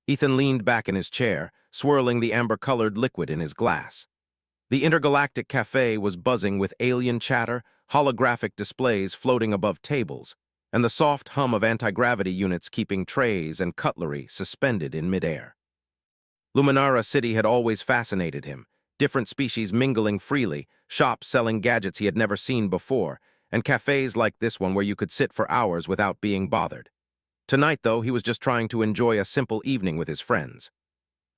Ethan leaned back in his chair, swirling the amber-colored liquid in his glass. The intergalactic cafe was buzzing with alien chatter, holographic displays floating above tables, and the soft hum of anti-gravity units keeping trays and cutlery suspended in midair. Luminara City had always fascinated him, different species mingling freely, shops selling gadgets he had never seen before, and cafes like this one where you could sit for hours without being bothered. Tonight, though, he was just trying to enjoy a simple evening with his friends.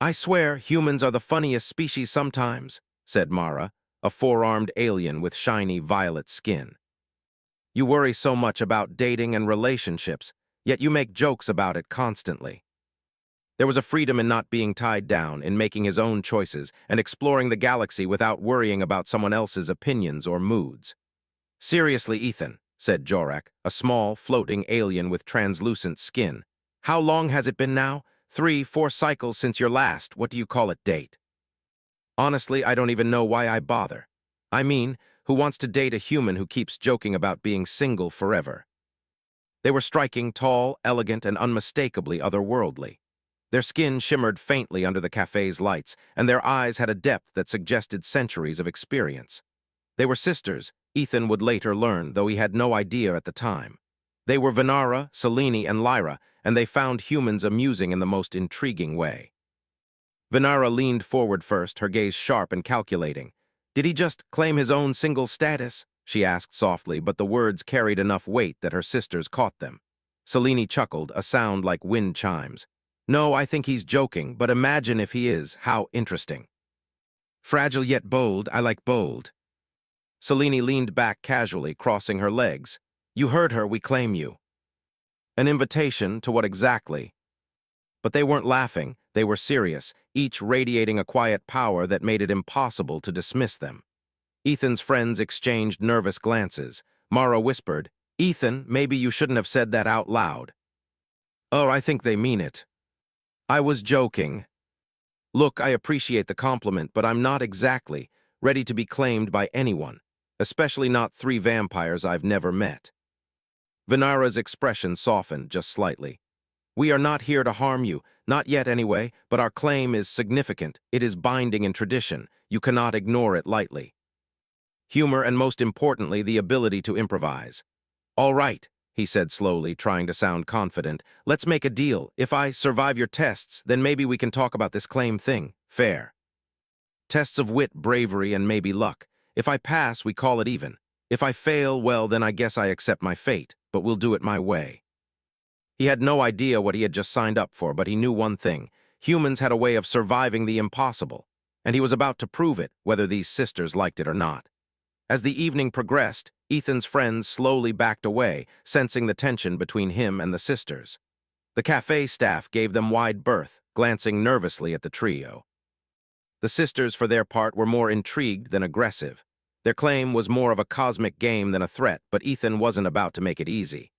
"I swear, humans are the funniest species sometimes," said Mara, a four-armed alien with shiny violet skin. "You worry so much about dating and relationships, yet you make jokes about it constantly." There was a freedom in not being tied down, in making his own choices, and exploring the galaxy without worrying about someone else's opinions or moods. "Seriously, Ethan," said Jorak, a small, floating alien with translucent skin. "How long has it been now? 3, 4 cycles since your last, what do you call it, date?" "Honestly, I don't even know why I bother. I mean, who wants to date a human who keeps joking about being single forever?" They were striking, tall, elegant, and unmistakably otherworldly. Their skin shimmered faintly under the cafe's lights, and their eyes had a depth that suggested centuries of experience. They were sisters, Ethan would later learn, though he had no idea at the time. They were Venara, Selene, and Lyra, and they found humans amusing in the most intriguing way. Venara leaned forward first, her gaze sharp and calculating. "Did he just claim his own single status?" she asked softly, but the words carried enough weight that her sisters caught them. Selene chuckled, a sound like wind chimes. "No, I think he's joking, but imagine if he is, how interesting." "Fragile yet bold, I like bold." Selene leaned back casually, crossing her legs. "You heard her, we claim you." An invitation to what exactly? But they weren't laughing, they were serious, each radiating a quiet power that made it impossible to dismiss them. Ethan's friends exchanged nervous glances. Mara whispered, "Ethan, maybe you shouldn't have said that out loud." "Oh, I think they mean it." "I was joking." "Look, I appreciate the compliment, but I'm not exactly ready to be claimed by anyone, especially not 3 vampires I've never met." Venara's expression softened just slightly. "We are not here to harm you, not yet anyway, but our claim is significant. It is binding in tradition. You cannot ignore it lightly. Humor and, most importantly, the ability to improvise." "All right," he said slowly, trying to sound confident. "Let's make a deal. If I survive your tests, then maybe we can talk about this claim thing. Fair. Tests of wit, bravery, and maybe luck. If I pass, we call it even. If I fail, well, then I guess I accept my fate, but we'll do it my way." He had no idea what he had just signed up for, but he knew one thing. Humans had a way of surviving the impossible, and he was about to prove it, whether these sisters liked it or not. As the evening progressed, Ethan's friends slowly backed away, sensing the tension between him and the sisters. The cafe staff gave them wide berth, glancing nervously at the trio. The sisters, for their part, were more intrigued than aggressive. Their claim was more of a cosmic game than a threat, but Ethan wasn't about to make it easy.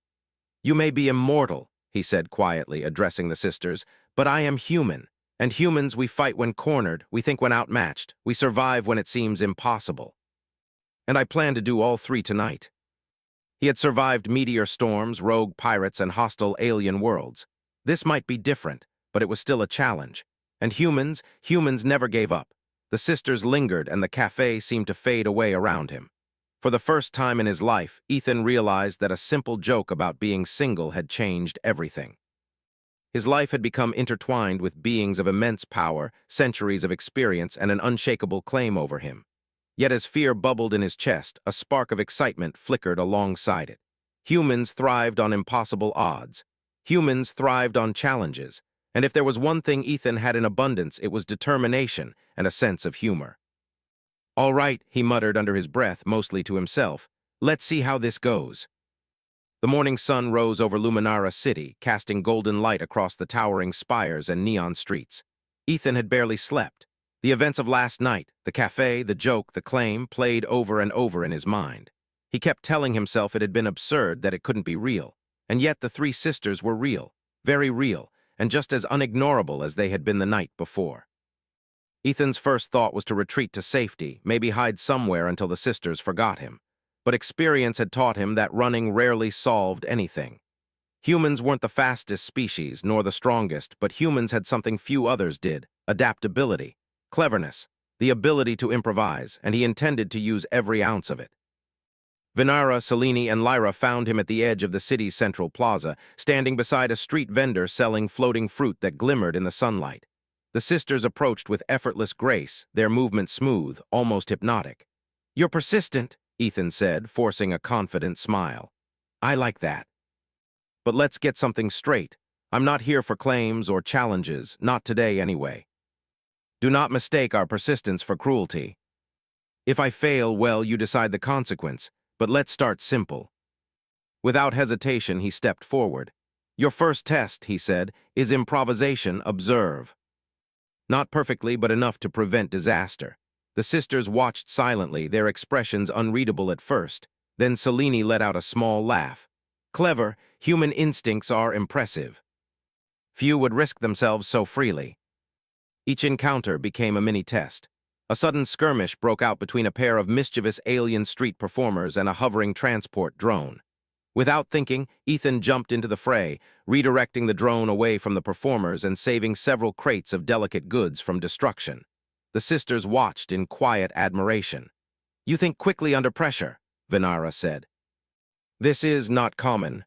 "You may be immortal," he said quietly, addressing the sisters, "but I am human. And humans, we fight when cornered, we think when outmatched, we survive when it seems impossible. And I plan to do all 3 tonight." He had survived meteor storms, rogue pirates, and hostile alien worlds. This might be different, but it was still a challenge. And humans never gave up. The sisters lingered, and the cafe seemed to fade away around him. For the first time in his life, Ethan realized that a simple joke about being single had changed everything. His life had become intertwined with beings of immense power, centuries of experience, and an unshakable claim over him. Yet as fear bubbled in his chest, a spark of excitement flickered alongside it. Humans thrived on impossible odds. Humans thrived on challenges. And if there was one thing Ethan had in abundance, it was determination and a sense of humor. "All right," he muttered under his breath, mostly to himself. "Let's see how this goes." The morning sun rose over Luminara City, casting golden light across the towering spires and neon streets. Ethan had barely slept. The events of last night, the cafe, the joke, the claim, played over and over in his mind. He kept telling himself it had been absurd, that it couldn't be real. And yet the 3 sisters were real, very real, and just as unignorable as they had been the night before. Ethan's first thought was to retreat to safety, maybe hide somewhere until the sisters forgot him. But experience had taught him that running rarely solved anything. Humans weren't the fastest species, nor the strongest, but humans had something few others did: adaptability, cleverness, the ability to improvise, and he intended to use every ounce of it. Venara, Selene, and Lyra found him at the edge of the city's central plaza, standing beside a street vendor selling floating fruit that glimmered in the sunlight. The sisters approached with effortless grace, their movements smooth, almost hypnotic. "You're persistent," Ethan said, forcing a confident smile. "I like that. But let's get something straight. I'm not here for claims or challenges, not today anyway. Do not mistake our persistence for cruelty. If I fail, well, you decide the consequence, but let's start simple." Without hesitation, he stepped forward. "Your first test," he said, "is improvisation. Observe." Not perfectly, but enough to prevent disaster. The sisters watched silently, their expressions unreadable at first. Then Selene let out a small laugh. "Clever, human instincts are impressive. Few would risk themselves so freely." Each encounter became a mini-test. A sudden skirmish broke out between a pair of mischievous alien street performers and a hovering transport drone. Without thinking, Ethan jumped into the fray, redirecting the drone away from the performers and saving several crates of delicate goods from destruction. The sisters watched in quiet admiration. "You think quickly under pressure," Venara said. "This is not common."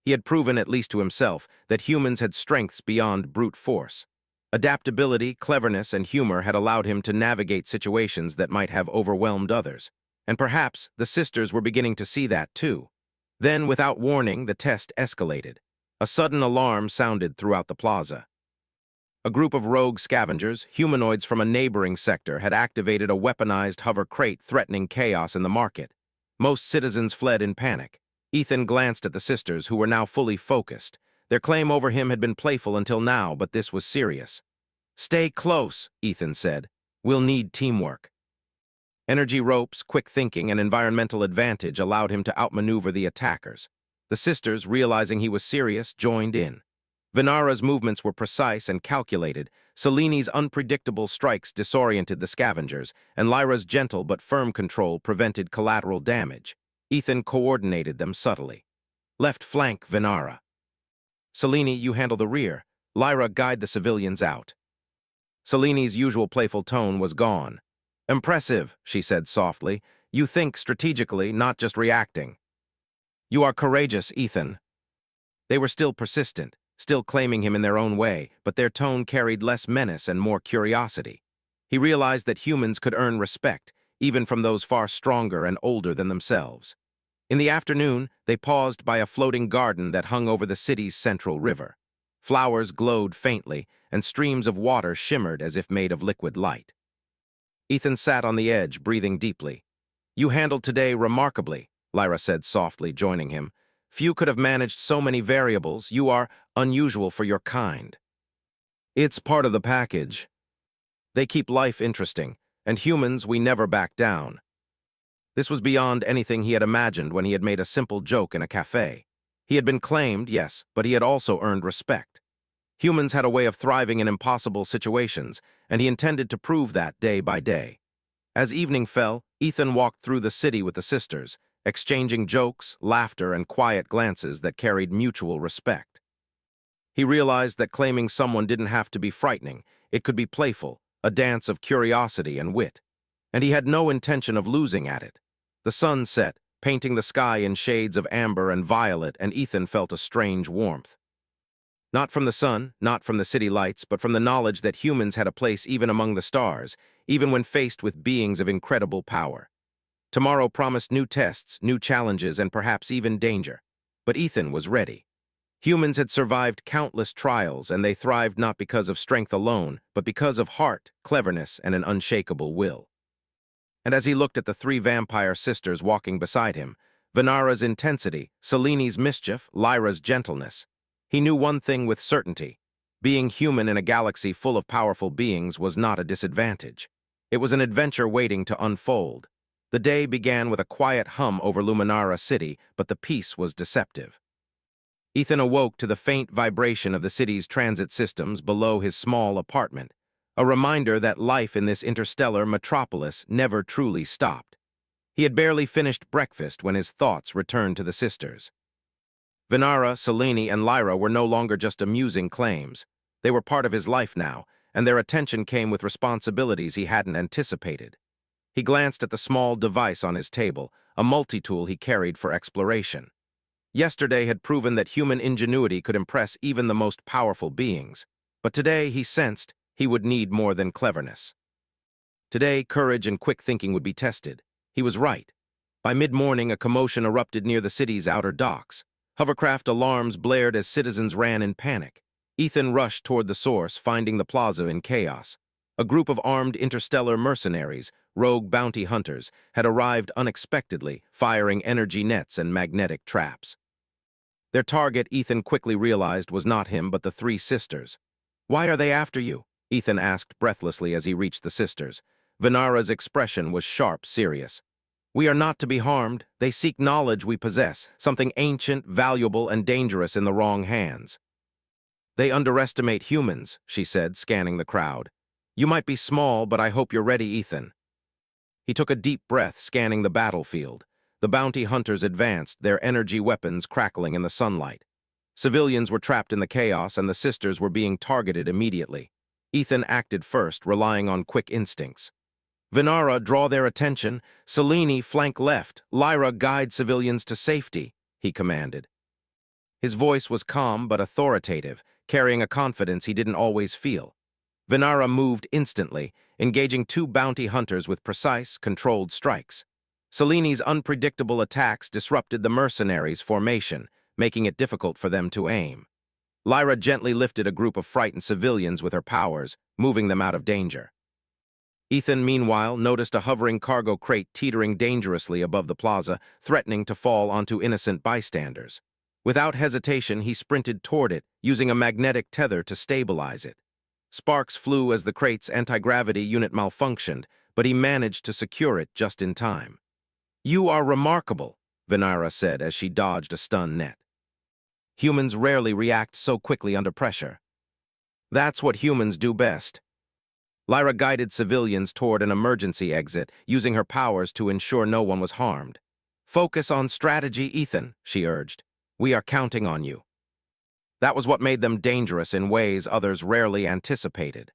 He had proven, at least to himself, that humans had strengths beyond brute force. Adaptability, cleverness, and humor had allowed him to navigate situations that might have overwhelmed others. And perhaps the sisters were beginning to see that too. Then, without warning, the test escalated. A sudden alarm sounded throughout the plaza. A group of rogue scavengers, humanoids from a neighboring sector, had activated a weaponized hover crate threatening chaos in the market. Most citizens fled in panic. Ethan glanced at the sisters, who were now fully focused. Their claim over him had been playful until now, but this was serious. "Stay close," Ethan said. "We'll need teamwork." Energy ropes, quick thinking, and environmental advantage allowed him to outmaneuver the attackers. The sisters, realizing he was serious, joined in. Venara's movements were precise and calculated, Selene's unpredictable strikes disoriented the scavengers, and Lyra's gentle but firm control prevented collateral damage. Ethan coordinated them subtly. "Left flank, Venara. Selene, you handle the rear. Lyra, guide the civilians out." Selene's usual playful tone was gone. "Impressive," she said softly. "You think strategically, not just reacting." "You are courageous, Ethan." They were still persistent, still claiming him in their own way, but their tone carried less menace and more curiosity. He realized that humans could earn respect, even from those far stronger and older than themselves. In the afternoon, they paused by a floating garden that hung over the city's central river. Flowers glowed faintly, and streams of water shimmered as if made of liquid light. Ethan sat on the edge, breathing deeply. "You handled today remarkably," Lyra said softly, joining him. "Few could have managed so many variables. You are unusual for your kind." "It's part of the package. They keep life interesting, and humans, we never back down." This was beyond anything he had imagined when he had made a simple joke in a cafe. He had been claimed, yes, but he had also earned respect. Humans had a way of thriving in impossible situations, and he intended to prove that day by day. As evening fell, Ethan walked through the city with the sisters, exchanging jokes, laughter, and quiet glances that carried mutual respect. He realized that claiming someone didn't have to be frightening. It could be playful, a dance of curiosity and wit. And he had no intention of losing at it. The sun set, painting the sky in shades of amber and violet, and Ethan felt a strange warmth. Not from the sun, not from the city lights, but from the knowledge that humans had a place even among the stars, even when faced with beings of incredible power. Tomorrow promised new tests, new challenges, and perhaps even danger. But Ethan was ready. Humans had survived countless trials, and they thrived not because of strength alone, but because of heart, cleverness, and an unshakable will. And as he looked at the three vampire sisters walking beside him, Venara's intensity, Selene's mischief, Lyra's gentleness, he knew one thing with certainty: being human in a galaxy full of powerful beings was not a disadvantage. It was an adventure waiting to unfold. The day began with a quiet hum over Luminara City, but the peace was deceptive. Ethan awoke to the faint vibration of the city's transit systems below his small apartment, a reminder that life in this interstellar metropolis never truly stopped. He had barely finished breakfast when his thoughts returned to the sisters. Venara, Selene, and Lyra were no longer just amusing claims. They were part of his life now, and their attention came with responsibilities he hadn't anticipated. He glanced at the small device on his table, a multi-tool he carried for exploration. Yesterday had proven that human ingenuity could impress even the most powerful beings, but today he sensed he would need more than cleverness. Today, courage and quick thinking would be tested. He was right. By mid-morning, a commotion erupted near the city's outer docks. Hovercraft alarms blared as citizens ran in panic. Ethan rushed toward the source, finding the plaza in chaos. A group of armed interstellar mercenaries, rogue bounty hunters, had arrived unexpectedly, firing energy nets and magnetic traps. Their target, Ethan quickly realized, was not him but the three sisters. "Why are they after you?" Ethan asked breathlessly as he reached the sisters. Venara's expression was sharp, serious. "We are not to be harmed. They seek knowledge we possess, something ancient, valuable, and dangerous in the wrong hands." "They underestimate humans," she said, scanning the crowd. "You might be small, but I hope you're ready, Ethan." He took a deep breath, scanning the battlefield. The bounty hunters advanced, their energy weapons crackling in the sunlight. Civilians were trapped in the chaos, and the sisters were being targeted immediately. Ethan acted first, relying on quick instincts. "Venara, draw their attention. Selene, flank left. Lyra, guide civilians to safety," he commanded. His voice was calm but authoritative, carrying a confidence he didn't always feel. Venara moved instantly, engaging two bounty hunters with precise, controlled strikes. Selene's unpredictable attacks disrupted the mercenaries' formation, making it difficult for them to aim. Lyra gently lifted a group of frightened civilians with her powers, moving them out of danger. Ethan, meanwhile, noticed a hovering cargo crate teetering dangerously above the plaza, threatening to fall onto innocent bystanders. Without hesitation, he sprinted toward it, using a magnetic tether to stabilize it. Sparks flew as the crate's anti-gravity unit malfunctioned, but he managed to secure it just in time. "You are remarkable," Venara said as she dodged a stun net. "Humans rarely react so quickly under pressure." "That's what humans do best." Lyra guided civilians toward an emergency exit, using her powers to ensure no one was harmed. "Focus on strategy, Ethan," she urged. "We are counting on you." That was what made them dangerous in ways others rarely anticipated.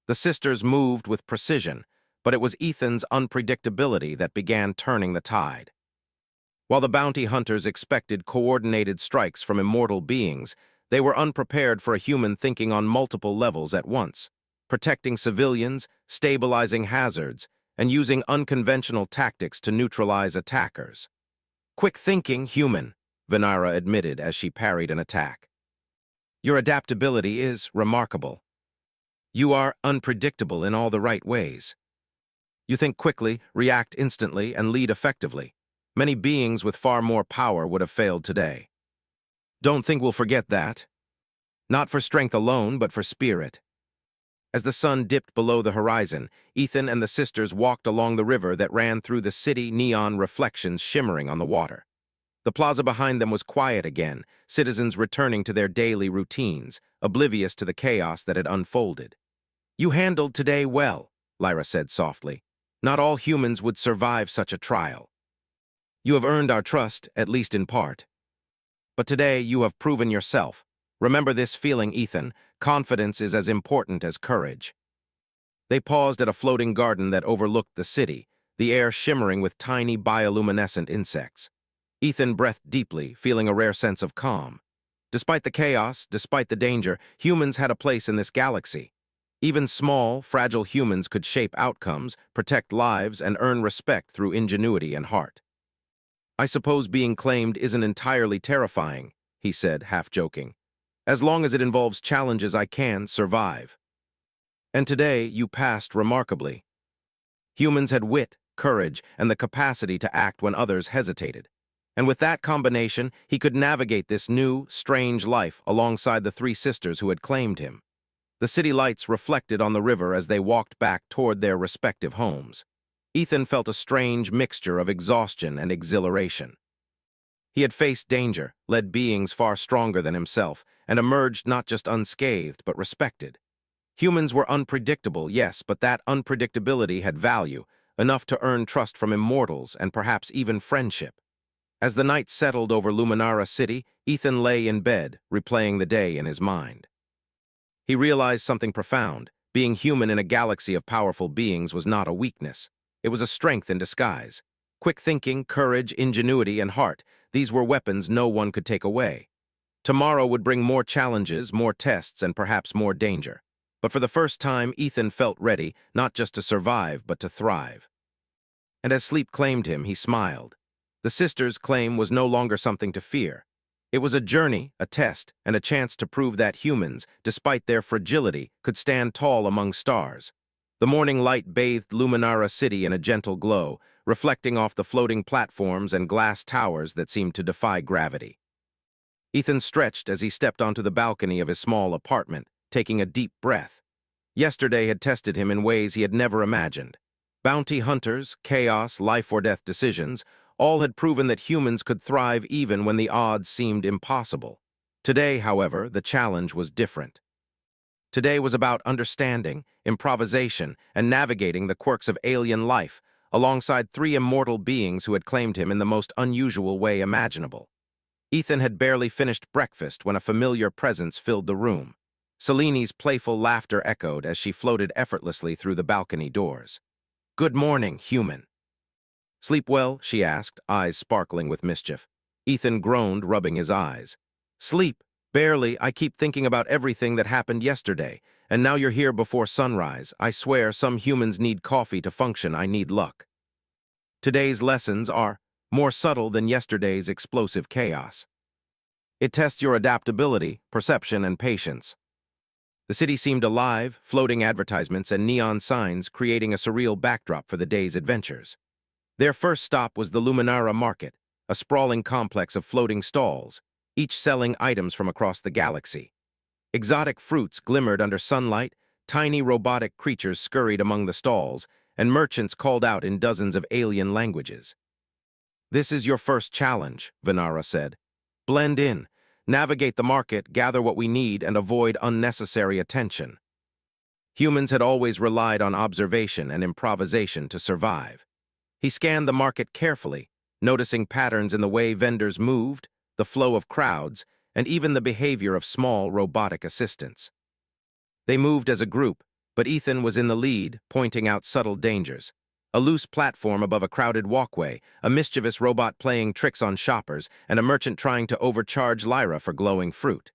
The sisters moved with precision, but it was Ethan's unpredictability that began turning the tide. While the bounty hunters expected coordinated strikes from immortal beings, they were unprepared for a human thinking on multiple levels at once, protecting civilians, stabilizing hazards, and using unconventional tactics to neutralize attackers. "Quick thinking, human," Venara admitted as she parried an attack. "Your adaptability is remarkable. You are unpredictable in all the right ways. You think quickly, react instantly, and lead effectively. Many beings with far more power would have failed today. Don't think we'll forget that. Not for strength alone, but for spirit." As the sun dipped below the horizon, Ethan and the sisters walked along the river that ran through the city, neon reflections shimmering on the water. The plaza behind them was quiet again, citizens returning to their daily routines, oblivious to the chaos that had unfolded. "You handled today well," Lyra said softly. "Not all humans would survive such a trial. You have earned our trust, at least in part. But today you have proven yourself. Remember this feeling, Ethan. Confidence is as important as courage." They paused at a floating garden that overlooked the city, the air shimmering with tiny bioluminescent insects. Ethan breathed deeply, feeling a rare sense of calm. Despite the chaos, despite the danger, humans had a place in this galaxy. Even small, fragile humans could shape outcomes, protect lives, and earn respect through ingenuity and heart. "I suppose being claimed isn't entirely terrifying," he said, half joking. "As long as it involves challenges I can survive. And today you passed remarkably." Humans had wit, courage, and the capacity to act when others hesitated. And with that combination, he could navigate this new, strange life alongside the three sisters who had claimed him. The city lights reflected on the river as they walked back toward their respective homes. Ethan felt a strange mixture of exhaustion and exhilaration. He had faced danger, led beings far stronger than himself, and emerged not just unscathed, but respected. Humans were unpredictable, yes, but that unpredictability had value, enough to earn trust from immortals and perhaps even friendship. As the night settled over Luminara City, Ethan lay in bed, replaying the day in his mind. He realized something profound. Being human in a galaxy of powerful beings was not a weakness. It was a strength in disguise. Quick thinking, courage, ingenuity, and heart, these were weapons no one could take away. Tomorrow would bring more challenges, more tests, and perhaps more danger. But for the first time, Ethan felt ready, not just to survive, but to thrive. And as sleep claimed him, he smiled. The sisters' claim was no longer something to fear. It was a journey, a test, and a chance to prove that humans, despite their fragility, could stand tall among stars. The morning light bathed Luminara City in a gentle glow, reflecting off the floating platforms and glass towers that seemed to defy gravity. Ethan stretched as he stepped onto the balcony of his small apartment, taking a deep breath. Yesterday had tested him in ways he had never imagined. Bounty hunters, chaos, life-or-death decisions, all had proven that humans could thrive even when the odds seemed impossible. Today, however, the challenge was different. Today was about understanding, improvisation, and navigating the quirks of alien life, alongside three immortal beings who had claimed him in the most unusual way imaginable. Ethan had barely finished breakfast when a familiar presence filled the room. Seleni's playful laughter echoed as she floated effortlessly through the balcony doors. "Good morning, human." "Sleep well?" she asked, eyes sparkling with mischief. Ethan groaned, rubbing his eyes. "Sleep? Barely. I keep thinking about everything that happened yesterday, and now you're here before sunrise. I swear some humans need coffee to function. I need luck." Today's lessons are more subtle than yesterday's explosive chaos. It tests your adaptability, perception, and patience. The city seemed alive, floating advertisements and neon signs creating a surreal backdrop for the day's adventures. Their first stop was the Luminara Market, a sprawling complex of floating stalls, each selling items from across the galaxy. Exotic fruits glimmered under sunlight, tiny robotic creatures scurried among the stalls, and merchants called out in dozens of alien languages. "This is your first challenge," Venara said. "Blend in, navigate the market, gather what we need, and avoid unnecessary attention." Humans had always relied on observation and improvisation to survive. He scanned the market carefully, noticing patterns in the way vendors moved, the flow of crowds, and even the behavior of small robotic assistants. They moved as a group, but Ethan was in the lead, pointing out subtle dangers. A loose platform above a crowded walkway, a mischievous robot playing tricks on shoppers, and a merchant trying to overcharge Lyra for glowing fruit.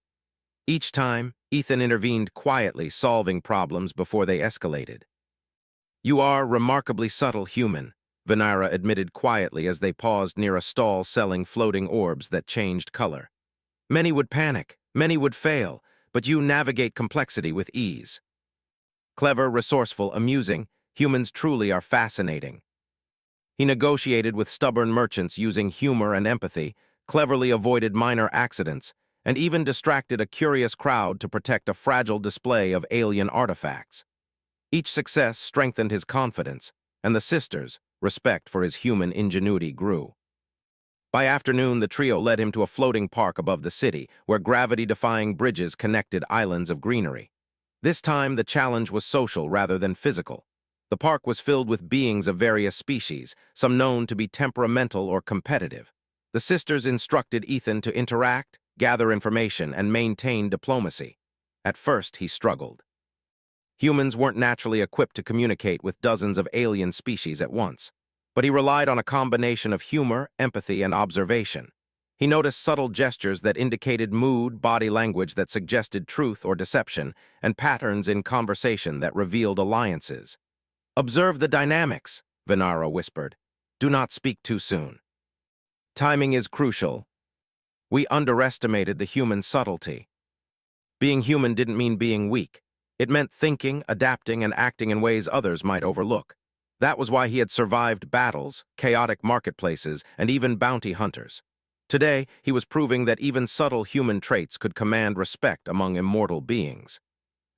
Each time, Ethan intervened quietly, solving problems before they escalated. "You are remarkably subtle, human," Venara admitted quietly as they paused near a stall selling floating orbs that changed color. "Many would panic, many would fail, but you navigate complexity with ease." Clever, resourceful, amusing, humans truly are fascinating. He negotiated with stubborn merchants using humor and empathy, cleverly avoided minor accidents, and even distracted a curious crowd to protect a fragile display of alien artifacts. Each success strengthened his confidence, and the sisters' respect for his human ingenuity grew. By afternoon, the trio led him to a floating park above the city, where gravity-defying bridges connected islands of greenery. This time, the challenge was social rather than physical. The park was filled with beings of various species, some known to be temperamental or competitive. The sisters instructed Ethan to interact, gather information, and maintain diplomacy. At first, he struggled. Humans weren't naturally equipped to communicate with dozens of alien species at once, but he relied on a combination of humor, empathy, and observation. He noticed subtle gestures that indicated mood, body language that suggested truth or deception, and patterns in conversation that revealed alliances. "Observe the dynamics," Venara whispered. "Do not speak too soon. Timing is crucial." We underestimated the human subtlety. Being human didn't mean being weak. It meant thinking, adapting, and acting in ways others might overlook. That was why he had survived battles, chaotic marketplaces, and even bounty hunters. Today, he was proving that even subtle human traits could command respect among immortal beings.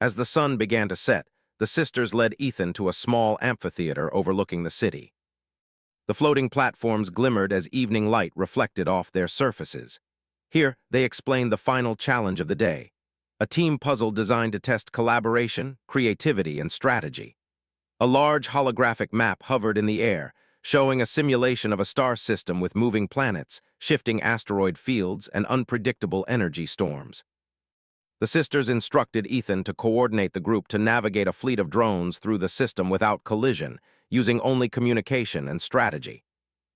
As the sun began to set, the sisters led Ethan to a small amphitheater overlooking the city. The floating platforms glimmered as evening light reflected off their surfaces. Here, they explained the final challenge of the day, a team puzzle designed to test collaboration, creativity, and strategy. A large holographic map hovered in the air, showing a simulation of a star system with moving planets, shifting asteroid fields, and unpredictable energy storms. The sisters instructed Ethan to coordinate the group to navigate a fleet of drones through the system without collision, using only communication and strategy.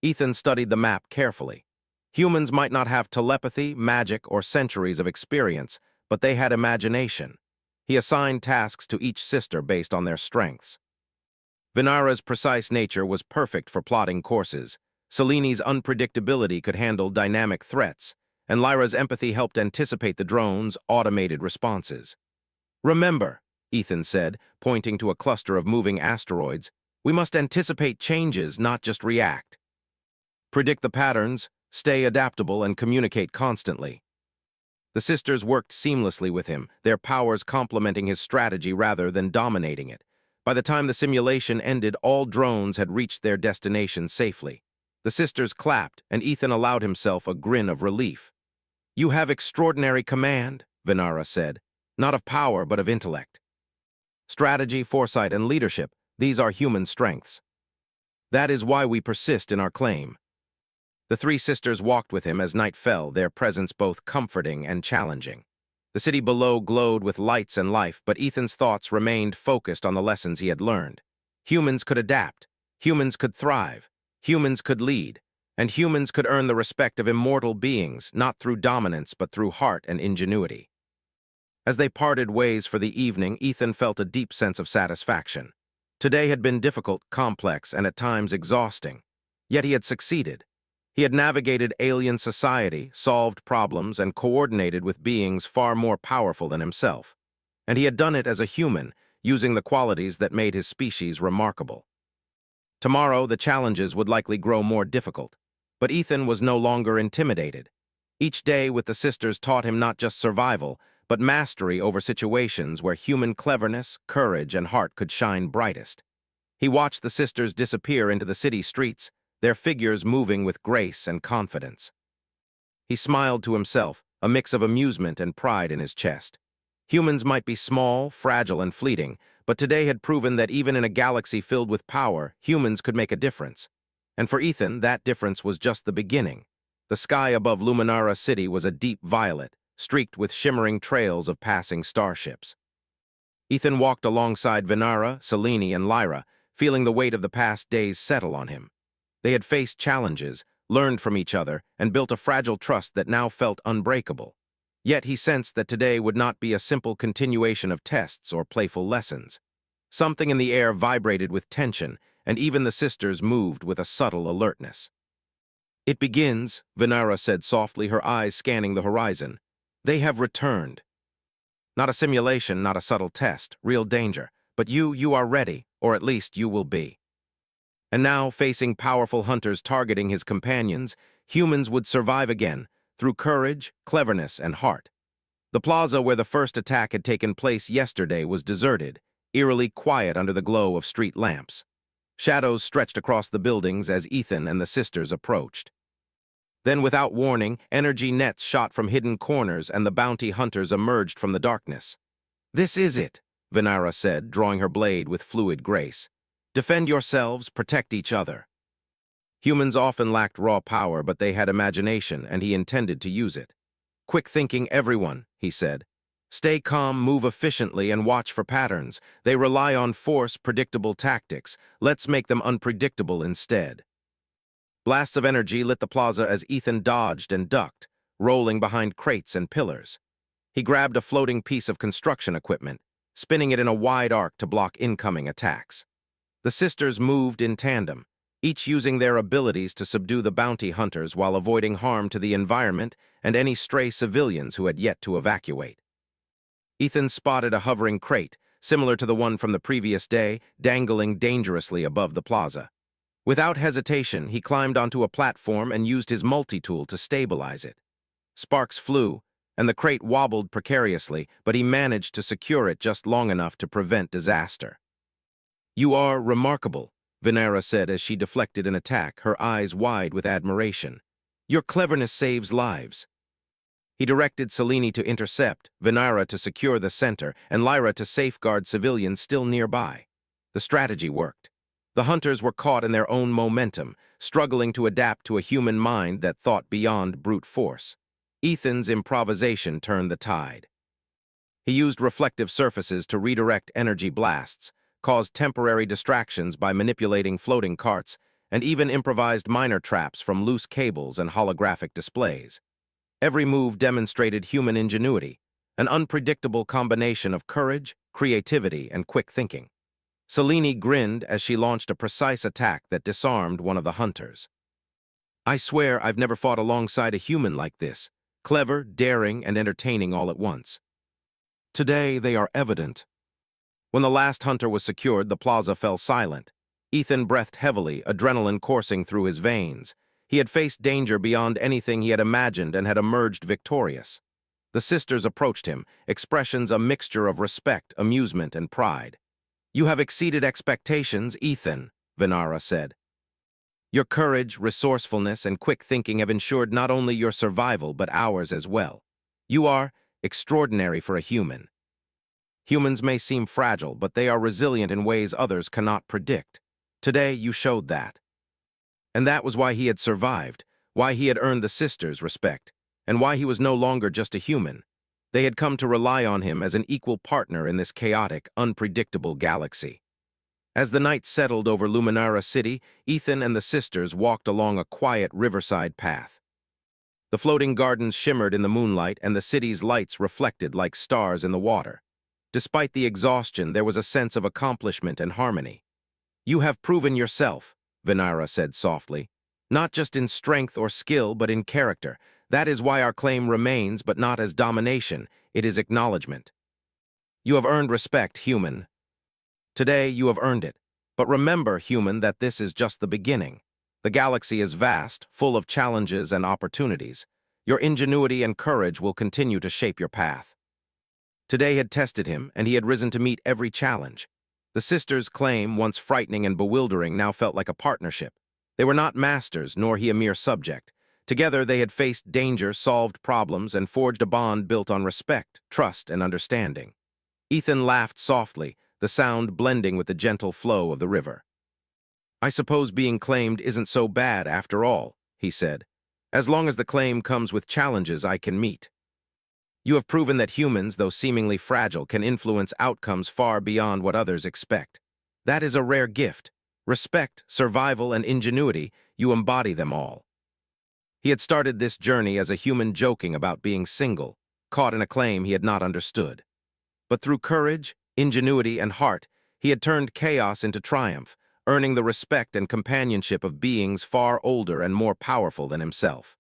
Ethan studied the map carefully. Humans might not have telepathy, magic, or centuries of experience, but they had imagination. He assigned tasks to each sister based on their strengths. Venara's precise nature was perfect for plotting courses. Seleni's unpredictability could handle dynamic threats, and Lyra's empathy helped anticipate the drone's automated responses. "Remember," Ethan said, pointing to a cluster of moving asteroids, "we must anticipate changes, not just react. Predict the patterns, stay adaptable, and communicate constantly." The sisters worked seamlessly with him, their powers complementing his strategy rather than dominating it. By the time the simulation ended, all drones had reached their destination safely. The sisters clapped, and Ethan allowed himself a grin of relief. "You have extraordinary command," Venara said, "not of power but of intellect. Strategy, foresight, and leadership, these are human strengths. That is why we persist in our claim." The three sisters walked with him as night fell, their presence both comforting and challenging. The city below glowed with lights and life, but Ethan's thoughts remained focused on the lessons he had learned. Humans could adapt, humans could thrive, humans could lead, and humans could earn the respect of immortal beings, not through dominance but through heart and ingenuity. As they parted ways for the evening, Ethan felt a deep sense of satisfaction. Today had been difficult, complex, and at times exhausting. Yet he had succeeded. He had navigated alien society, solved problems, and coordinated with beings far more powerful than himself. And he had done it as a human, using the qualities that made his species remarkable. Tomorrow, the challenges would likely grow more difficult. But Ethan was no longer intimidated. Each day with the sisters taught him not just survival, but mastery over situations where human cleverness, courage, and heart could shine brightest. He watched the sisters disappear into the city streets, their figures moving with grace and confidence. He smiled to himself, a mix of amusement and pride in his chest. Humans might be small, fragile, and fleeting, but today had proven that even in a galaxy filled with power, humans could make a difference. And for Ethan, that difference was just the beginning. The sky above Luminara City was a deep violet, streaked with shimmering trails of passing starships. Ethan walked alongside Venara, Selene, and Lyra, feeling the weight of the past days settle on him. They had faced challenges, learned from each other, and built a fragile trust that now felt unbreakable. Yet he sensed that today would not be a simple continuation of tests or playful lessons. Something in the air vibrated with tension, and even the sisters moved with a subtle alertness. "It begins," Venara said softly, her eyes scanning the horizon. "They have returned. Not a simulation, not a subtle test, real danger. But you are ready, or at least you will be." And now, facing powerful hunters targeting his companions, humans would survive again, through courage, cleverness, and heart. The plaza where the first attack had taken place yesterday was deserted, eerily quiet under the glow of street lamps. Shadows stretched across the buildings as Ethan and the sisters approached. Then, without warning, energy nets shot from hidden corners and the bounty hunters emerged from the darkness. "This is it," Venara said, drawing her blade with fluid grace. "Defend yourselves, protect each other." Humans often lacked raw power, but they had imagination, and he intended to use it. "Quick thinking, everyone," he said. "Stay calm, move efficiently, and watch for patterns. They rely on force, predictable tactics. Let's make them unpredictable instead." Blasts of energy lit the plaza as Ethan dodged and ducked, rolling behind crates and pillars. He grabbed a floating piece of construction equipment, spinning it in a wide arc to block incoming attacks. The sisters moved in tandem, each using their abilities to subdue the bounty hunters while avoiding harm to the environment and any stray civilians who had yet to evacuate. Ethan spotted a hovering crate, similar to the one from the previous day, dangling dangerously above the plaza. Without hesitation, he climbed onto a platform and used his multi-tool to stabilize it. Sparks flew, and the crate wobbled precariously, but he managed to secure it just long enough to prevent disaster. "You are remarkable," Venera said as she deflected an attack, her eyes wide with admiration. "Your cleverness saves lives." He directed Selene to intercept, Venera to secure the center, and Lyra to safeguard civilians still nearby. The strategy worked. The hunters were caught in their own momentum, struggling to adapt to a human mind that thought beyond brute force. Ethan's improvisation turned the tide. He used reflective surfaces to redirect energy blasts, caused temporary distractions by manipulating floating carts, and even improvised miner traps from loose cables and holographic displays. Every move demonstrated human ingenuity, an unpredictable combination of courage, creativity, and quick thinking. Selene grinned as she launched a precise attack that disarmed one of the hunters. "I swear I've never fought alongside a human like this, clever, daring, and entertaining all at once." Today they are evident. When the last hunter was secured, the plaza fell silent. Ethan breathed heavily, adrenaline coursing through his veins. He had faced danger beyond anything he had imagined and had emerged victorious. The sisters approached him, expressions a mixture of respect, amusement, and pride. "You have exceeded expectations, Ethan," Venara said. "Your courage, resourcefulness, and quick thinking have ensured not only your survival but ours as well. You are extraordinary for a human. Humans may seem fragile, but they are resilient in ways others cannot predict. Today, you showed that." And that was why he had survived, why he had earned the sisters' respect, and why he was no longer just a human. They had come to rely on him as an equal partner in this chaotic, unpredictable galaxy. As the night settled over Luminara City, Ethan and the sisters walked along a quiet riverside path. The floating gardens shimmered in the moonlight, and the city's lights reflected like stars in the water. Despite the exhaustion, there was a sense of accomplishment and harmony. "You have proven yourself," Venara said softly. "Not just in strength or skill, but in character. That is why our claim remains, but not as domination. It is acknowledgement. You have earned respect, human. Today, you have earned it. But remember, human, that this is just the beginning. The galaxy is vast, full of challenges and opportunities. Your ingenuity and courage will continue to shape your path." Today had tested him, and he had risen to meet every challenge. The sisters' claim, once frightening and bewildering, now felt like a partnership. They were not masters, nor he a mere subject. Together they had faced danger, solved problems, and forged a bond built on respect, trust, and understanding. Ethan laughed softly, the sound blending with the gentle flow of the river. "I suppose being claimed isn't so bad after all," he said. "As long as the claim comes with challenges I can meet. You have proven that humans, though seemingly fragile, can influence outcomes far beyond what others expect. That is a rare gift. Respect, survival, and ingenuity, you embody them all." He had started this journey as a human joking about being single, caught in a claim he had not understood. But through courage, ingenuity, and heart, he had turned chaos into triumph, earning the respect and companionship of beings far older and more powerful than himself.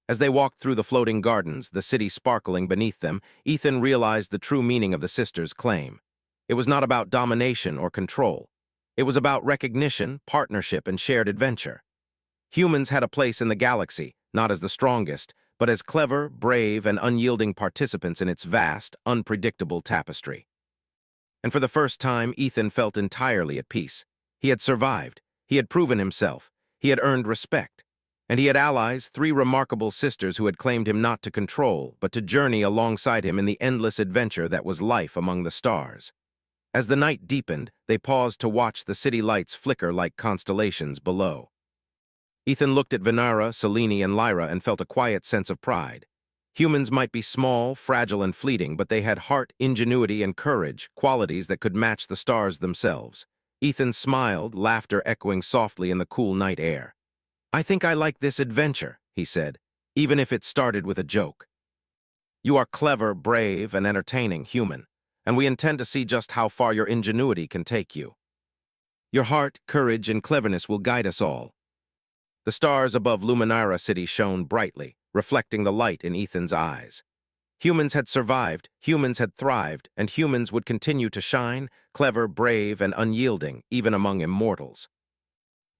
As they walked through the floating gardens, the city sparkling beneath them, Ethan realized the true meaning of the sisters' claim. It was not about domination or control. It was about recognition, partnership, and shared adventure. Humans had a place in the galaxy, not as the strongest, but as clever, brave, and unyielding participants in its vast, unpredictable tapestry. And for the first time, Ethan felt entirely at peace. He had survived. He had proven himself. He had earned respect. And he had allies, 3 remarkable sisters who had claimed him not to control, but to journey alongside him in the endless adventure that was life among the stars. As the night deepened, they paused to watch the city lights flicker like constellations below. Ethan looked at Venara, Selene, and Lyra and felt a quiet sense of pride. Humans might be small, fragile, and fleeting, but they had heart, ingenuity, and courage, qualities that could match the stars themselves. Ethan smiled, laughter echoing softly in the cool night air. "I think I like this adventure," he said, "even if it started with a joke. You are clever, brave, and entertaining, human, and we intend to see just how far your ingenuity can take you. Your heart, courage, and cleverness will guide us all." The stars above Luminara City shone brightly, reflecting the light in Ethan's eyes. Humans had survived, humans had thrived, and humans would continue to shine, clever, brave, and unyielding, even among immortals.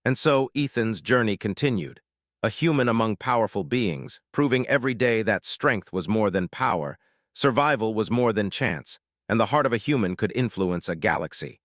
And so Ethan's journey continued, a human among powerful beings, proving every day that strength was more than power, survival was more than chance, and the heart of a human could influence a galaxy.